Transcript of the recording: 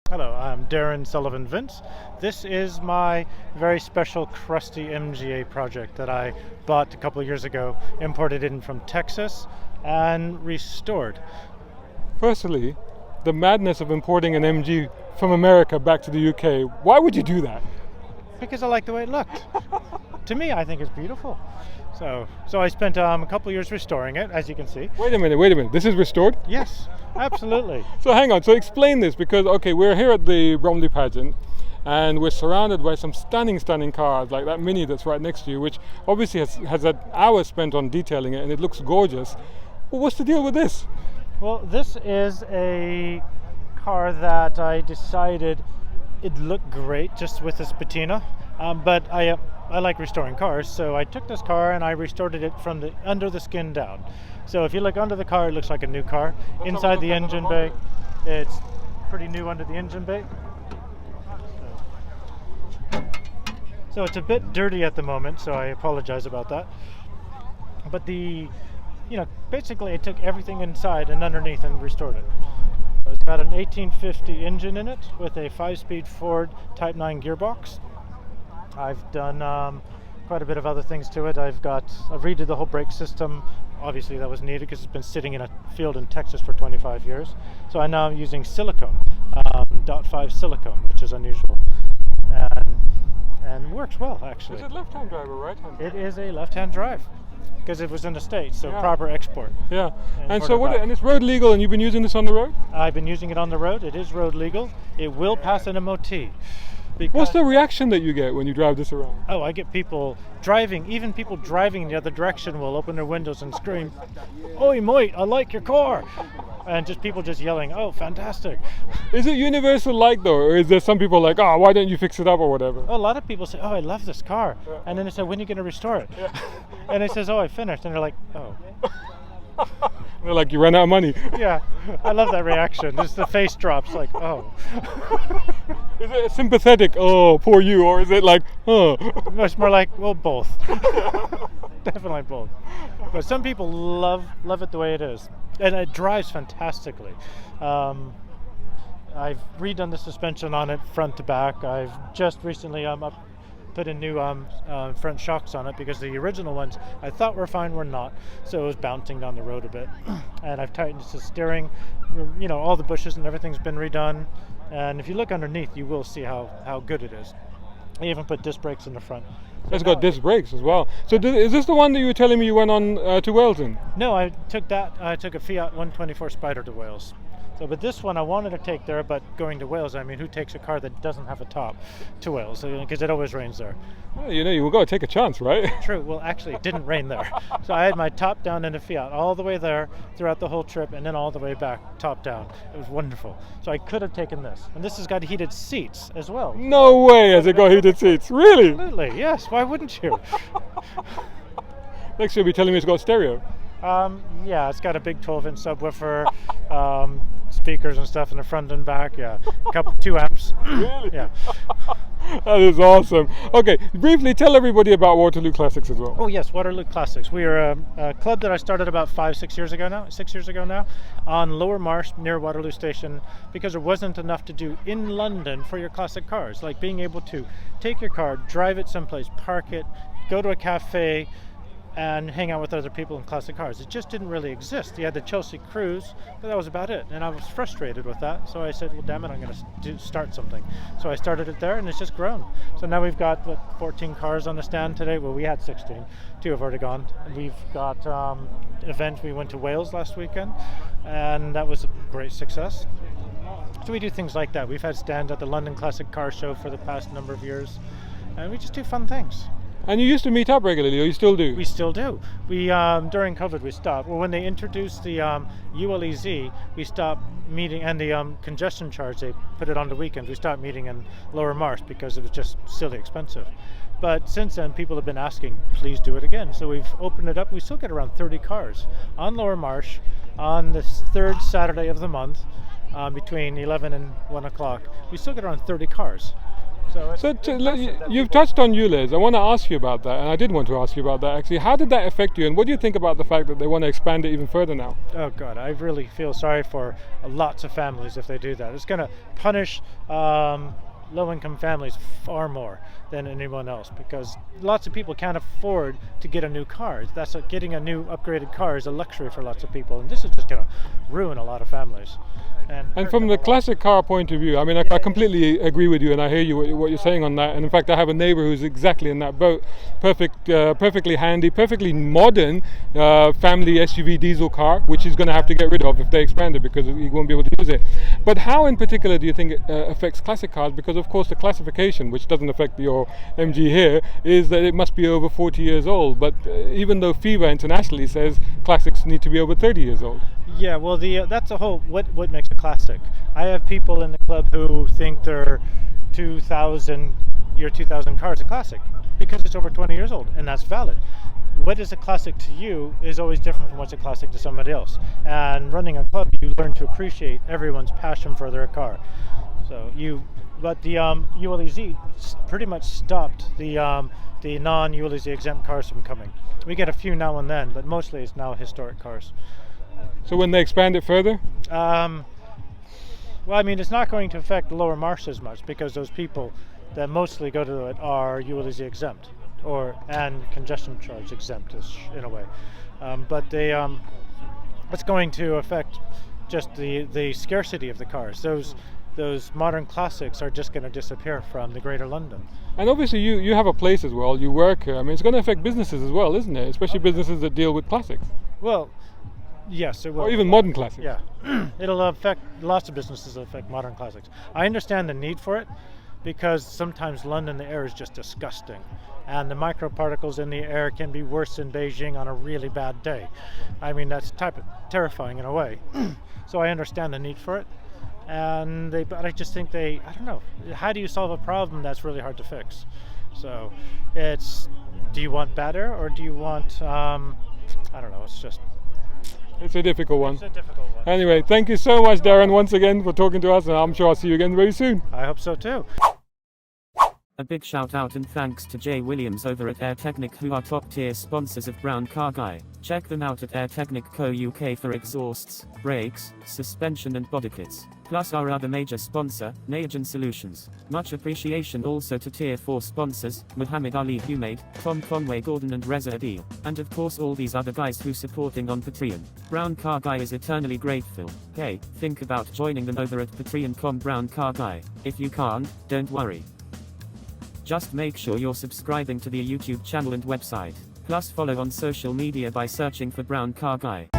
Hello, I'm Darren Sullivan Vince. This is my very special crusty MGA project that I bought a couple of years ago, imported in from Texas, and restored. Firstly, the madness of importing an MG from America back to the UK. Why would you do that? Because I like the way it looked. To me, I think it's beautiful. So I spent a couple of years restoring it, as you can see. Wait a minute. This is restored? Yes, absolutely. So hang on, so explain this, because okay, we're here at the Bromley Pageant and we're surrounded by some stunning cars like that Mini that's right next to you, which obviously has had hours spent on detailing it and it looks gorgeous. Well, what's the deal with this? Well, this is a car that I decided it looked great just with this patina, but I like restoring cars, so I took this car and I restored it from the under the skin down. So if you look under the car, it looks like a new car. Inside the engine bay, it's pretty new under the engine bay. So it's a bit dirty at the moment, so I apologize about that. But basically I took everything inside and underneath and restored it. It's got an 1850 engine in it with a 5-speed Ford Type 9 gearbox. I've done quite a bit of other things to it. I've redid the whole brake system. Obviously that was needed because it's been sitting in a field in Texas for 25 years. So I'm now using silicone, .5 silicone, which is unusual. And works well, actually. Is it left-hand drive or right-hand drive? It is a left-hand drive because it was in the States, so yeah. Proper export. Yeah, and so and it's road legal, and you've been using this on the road? I've been using it on the road. It is road legal. It will pass an MOT. What's the reaction that you get when you drive this around? Oh, I get people driving, even people driving the other direction will open their windows and scream, "Oi, mate, I like your car!" And just people just yelling, "Oh, fantastic!" Is it universal like though, or is there some people like, "Oh, why don't you fix it up or whatever"? A lot of people say, "Oh, I love this car," and then they say, "When are you going to restore it?" And it says, "Oh, I finished," and they're like, "Oh." They're like, you ran out of money. Yeah, I love that reaction. Just the face drops, like, "Oh." Is it sympathetic, "Oh, poor you," or is it like, "Huh"? It's more like, well, both. Definitely both. But some people love it the way it is, and it drives fantastically. I've redone the suspension on it front to back. I've just recently put in new front shocks on it because the original ones I thought were fine, were not, so it was bouncing down the road a bit. And I've tightened the steering, all the bushes and everything's been redone, and if you look underneath you will see how good it is. I even put disc brakes in the front. It's got disc brakes as well. So is this the one that you were telling me you went on to Wales in? No, I took a Fiat 124 Spider to Wales. But this one I wanted to take there, but going to Wales, I mean, who takes a car that doesn't have a top to Wales? Because it always rains there. Well, you've got to take a chance, right? True. Well, actually, it didn't rain there. So I had my top down in a Fiat all the way there throughout the whole trip, and then all the way back, top down. It was wonderful. So I could have taken this. And this has got heated seats as well. No way has it got heated seats. Really? Absolutely. Yes. Why wouldn't you? Next you'll be telling me it's got stereo. Yeah, it's got a big 12-inch subwoofer, speakers and stuff in the front and back. Yeah, 2 amps. Really? Yeah. That is awesome. Okay, briefly tell everybody about Waterlook Classics as well. Oh yes, Waterlook Classics. We are a club that I started about 6 years ago now, on Lower Marsh near Waterloo Station, because there wasn't enough to do in London for your classic cars, like being able to take your car, drive it someplace, park it, go to a cafe, and hang out with other people in classic cars. It just didn't really exist. You had the Chelsea Cruise, but that was about it. And I was frustrated with that. So I said, well, damn it, I'm going to start something. So I started it there, and it's just grown. So now we've got, 14 cars on the stand today? Well, we had 16. 2 have already gone. We've got an event. We went to Wales last weekend, and that was a great success. So we do things like that. We've had stands at the London Classic Car Show for the past number of years, and we just do fun things. And you used to meet up regularly, or you still do? We still do. We during COVID we stopped. Well, when they introduced the ULEZ, we stopped meeting, and the congestion charge, they put it on the weekends. We stopped meeting in Lower Marsh because it was just silly expensive. But since then, people have been asking, please do it again. So we've opened it up. We still get around 30 cars on Lower Marsh on the 3rd Saturday of the month between 11 and 1 o'clock. We still get around 30 cars. So, it's So impressive that you've people- touched on ULEZ. I want to ask you about that, and I did want to ask you about that actually. How did that affect you, and what do you think about the fact that they want to expand it even further now? Oh God, I really feel sorry for lots of families if they do that. It's going to punish low-income families far more than anyone else, because lots of people can't afford to get a new car. That's getting a new upgraded car is a luxury for lots of people, and this is just going to ruin a lot of families. And hurt from them the a lot. classic car point of view, I mean, I completely agree with you, and I hear you what you're saying on that. And in fact, I have a neighbour who's exactly in that boat. Perfectly handy, perfectly modern family SUV diesel car, which he's going to have to get rid of if they expand it because he won't be able to use it. But how, in particular, do you think it affects classic cars? Because of course, the classification, which doesn't affect your MG here, is that it must be over 40 years old. But even though FIVA internationally says classics need to be over 30 years old. Yeah, well, that's a whole what makes a classic. I have people in the club who think their 2000 cars a classic because it's over 20 years old, and that's valid. What is a classic to you is always different from what's a classic to somebody else. And running a club, you learn to appreciate everyone's passion for their car. But the ULEZ pretty much stopped the non-ULEZ exempt cars from coming. We get a few now and then, but mostly it's now historic cars. So when they expand it further? Well, I mean, it's not going to affect Lower Marsh as much because those people that mostly go to it are ULEZ exempt and congestion charge exempt in a way. But it's going to affect just the scarcity of the cars. Those modern classics are just going to disappear from the Greater London. And obviously you have a place as well, you work here. I mean, it's going to affect businesses as well, isn't it? Especially businesses that deal with classics. Well, yes, it will. Or even modern classics. Yeah, it'll affect lots of businesses. It'll affect modern classics. I understand the need for it because sometimes London, the air is just disgusting, and the microparticles in the air can be worse than Beijing on a really bad day. I mean, that's terrifying in a way. So I understand the need for it, but I just think I don't know. How do you solve a problem that's really hard to fix? So do you want better or do you want? I don't know. It's a difficult one. It's a difficult one. Anyway, thank you so much, Darren, once again for talking to us, and I'm sure I'll see you again very soon. I hope so too. A big shout out and thanks to Jay Williams over at Air Technic, who are top tier sponsors of Brown Car Guy. Check them out at Air Technic Co UK for exhausts, brakes, suspension and body kits. Plus our other major sponsor, Nayagen Solutions. Much appreciation also to Tier 4 sponsors, Muhammad Ali Humaid, Tom Conway Gordon and Reza Adil. And of course all these other guys who supporting on Patreon. Brown Car Guy is eternally grateful. Hey, think about joining them over at patreon.com Brown Car Guy. If you can't, don't worry. Just make sure you're subscribing to the YouTube channel and website. Plus follow on social media by searching for Brown Car Guy.